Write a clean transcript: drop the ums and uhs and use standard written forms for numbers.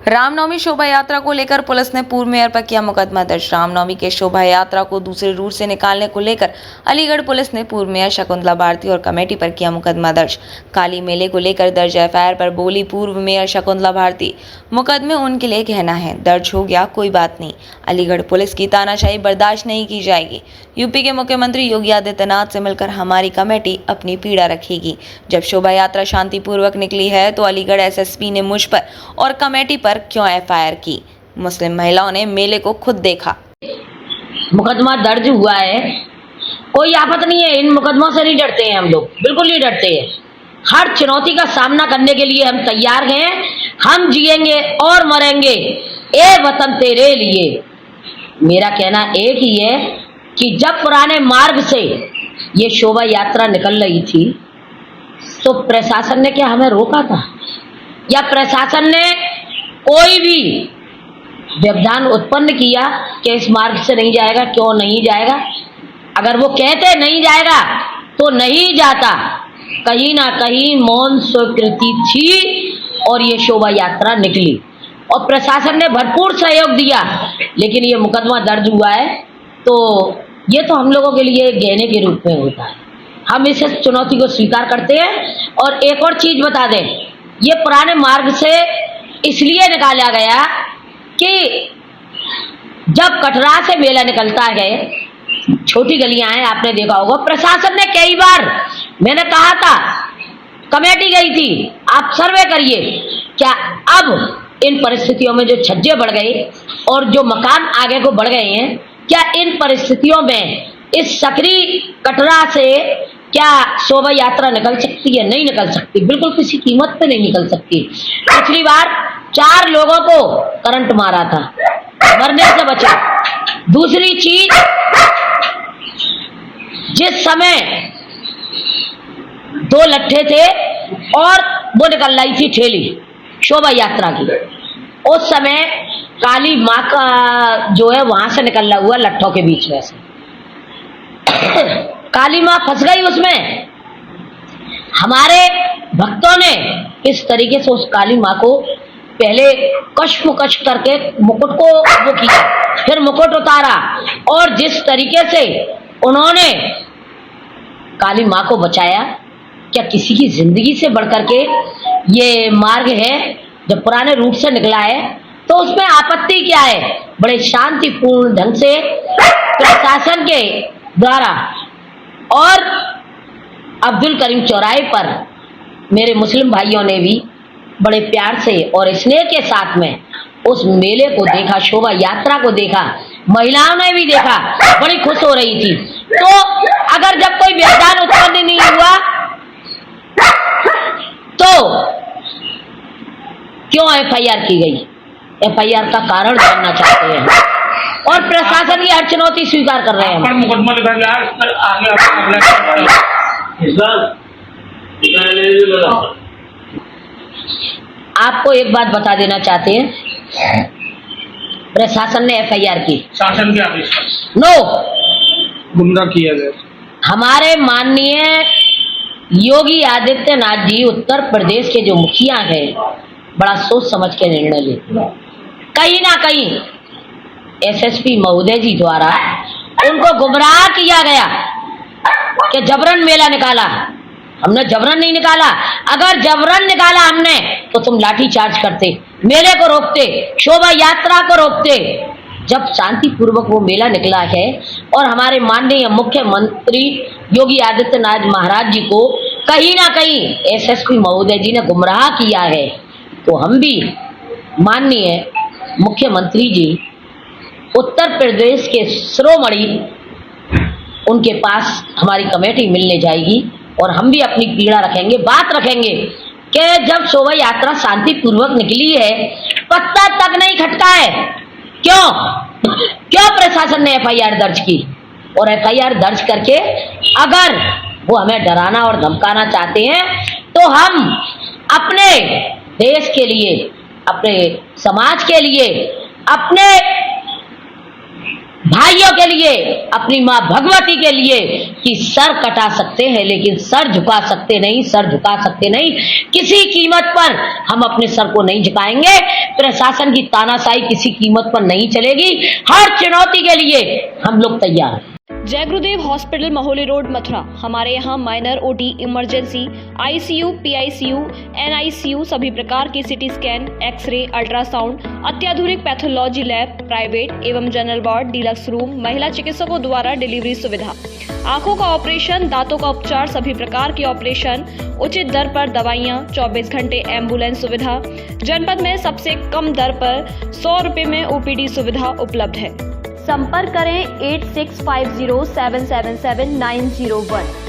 रामनवमी शोभा यात्रा को लेकर पुलिस ने पूर्व मेयर पर किया मुकदमा दर्ज। रामनवमी के शोभा यात्रा को दूसरे रूट से निकालने को लेकर अलीगढ़ पुलिस ने पूर्व मेयर शकुंतला भारती और कमेटी पर किया मुकदमा दर्ज। काली मेले को लेकर दर्ज एफआईआर पर बोली पूर्व मेयर शकुंतला भारती, मुकदमे उनके लिए कहना है, दर्ज हो गया कोई बात नहीं। अलीगढ़ पुलिस की तानाशाही बर्दाश्त नहीं की जाएगी। यूपी के मुख्यमंत्री योगी आदित्यनाथ से मिलकर हमारी कमेटी अपनी पीड़ा रखेगी। जब शोभा यात्रा शांतिपूर्वक निकली है तो अलीगढ़ एसएसपी ने मुझ पर और कमेटी पर क्यों एफआईआर की? मुस्लिम महिलाओं ने मेले को खुद देखा। मुकदमा दर्ज हुआ है, कोई आफत नहीं है। इन मुकदमों से नहीं डरते हैं हम लोग, बिल्कुल नहीं डरते हैं। हर चुनौती का सामना करने के लिए हम तैयार हैं। हम जिएंगे और मरेंगे ए वतन तेरे लिए। मेरा कहना एक ही है कि जब पुराने मार्ग से ये शोभा यात्रा निकल रही थी तो प्रशासन ने क्या हमें रोका था, या प्रशासन ने कोई भी व्यवधान उत्पन्न किया कि इस मार्ग से नहीं जाएगा? क्यों नहीं जाएगा? अगर वो कहते नहीं जाएगा तो नहीं जाता। कहीं ना कहीं मौन स्वीकृति थी और ये शोभा यात्रा निकली और प्रशासन ने भरपूर सहयोग दिया। लेकिन ये मुकदमा दर्ज हुआ है तो ये तो हम लोगों के लिए गहने के रूप में होता है। हम इस चुनौती को स्वीकार करते हैं। और एक और चीज बता दें, ये पुराने मार्ग से इसलिए निकाला गया कि जब कटरा से मेला निकलता है, छोटी गलियां हैं, आपने देखा होगा, प्रशासन ने कई बार, मैंने कहा था, कमेटी गई थी, आप सर्वे करिए, क्या अब इन परिस्थितियों में जो छज्जे बढ़ गए और जो मकान आगे को बढ़ गए हैं, क्या इन परिस्थितियों में इस सकरी कटरा से क्या शोभा यात्रा निकल सकती है? नहीं निकल सकती, बिल्कुल किसी कीमत पे नहीं निकल सकती। पिछली बार 4 लोगों को करंट मारा था, मरने से बचा। दूसरी चीज, जिस समय 2 लट्ठे थे और वो निकल रही थी ठेली शोभा यात्रा की, उस समय काली माँ का जो है वहां से निकल रहा हुआ लट्ठों के बीच में से काली माँ फंस गई उसमें। हमारे भक्तों ने इस तरीके से उस काली माँ को पहले कश्मकश करके मुकुट को वो किया, फिर मुकुट उतारा और जिस तरीके से उन्होंने काली माँ को बचाया, क्या किसी की जिंदगी से बढ़कर के ये मार्ग है जब पुराने रूट से निकला है तो उसमें आपत्ति क्या है? बड़े शांतिपूर्ण ढंग से प्रशासन के द्वारा और अब्दुल करीम चौराहे पर मेरे मुस्लिम भाइयों ने भी बड़े प्यार से और स्नेह के साथ में उस मेले को देखा, शोभा यात्रा को देखा। महिलाओं ने भी देखा, बड़ी खुश हो रही थी। तो अगर जब कोई व्यवधान उत्पन्न नहीं हुआ तो क्यों एफआईआर की गई? एफआईआर का कारण जानना चाहते हैं और प्रशासन की हर चुनौती स्वीकार कर रहे हैं। मुकदमा लिखा गया है, इस पर आगे आपको एक बात बता देना चाहते हैं, प्रशासन ने एफआईआर की, शासन के आदेश नो गुमराह किया गया। हमारे माननीय योगी आदित्यनाथ जी उत्तर प्रदेश के जो मुखिया हैं, बड़ा सोच समझ के निर्णय लेते हैं। कहीं ना कहीं एसएसपी महोदय जी द्वारा उनको गुमराह किया गया कि जबरन मेला निकाला। हमने जबरन नहीं निकाला। अगर जबरन निकाला हमने तो तुम लाठी चार्ज करते, मेले को रोकते, शोभा यात्रा को रोकते। जब शांतिपूर्वक वो मेला निकला है और हमारे माननीय मुख्यमंत्री योगी आदित्यनाथ महाराज जी को कहीं ना कहीं एसएसपी महोदय जी ने गुमराह किया है, तो हम भी माननीय मुख्यमंत्री जी उत्तर प्रदेश के शिरोमणि उनके पास हमारी कमेटी मिलने जाएगी और हम भी अपनी पीड़ा रखेंगे, बात रखेंगे कि जब शोभा यात्रा शांतिपूर्वक निकली है, पत्ता तक नहीं खटका है, क्यों प्रशासन ने एफआईआर दर्ज की? और एफआईआर दर्ज करके अगर वो हमें डराना और धमकाना चाहते हैं तो हम अपने देश के लिए, अपने समाज के लिए, अपने भाइयों के लिए, अपनी माँ भगवती के लिए कि सर कटा सकते हैं लेकिन सर झुका सकते नहीं, सर झुका सकते नहीं। किसी कीमत पर हम अपने सर को नहीं झुकाएंगे। प्रशासन की तानाशाही किसी कीमत पर नहीं चलेगी। हर चुनौती के लिए हम लोग तैयार हैं। जय गुरुदेव हॉस्पिटल महोली रोड मथुरा। हमारे यहाँ minor OT, emergency, ICU, PICU, NICU, सभी प्रकार की सिटी स्कैन, एक्सरे, अल्ट्रासाउंड, अत्याधुनिक पैथोलॉजी लैब, प्राइवेट एवं जनरल वार्ड, डिलक्स रूम, महिला चिकित्सकों द्वारा डिलीवरी सुविधा, आंखों का ऑपरेशन, दांतों का उपचार, सभी प्रकार की ऑपरेशन, उचित दर पर दवाइयाँ, 24 घंटे एम्बुलेंस सुविधा। जनपद में सबसे कम दर पर 100 रुपये में ओपीडी सुविधा उपलब्ध है। संपर्क करें 8650777901।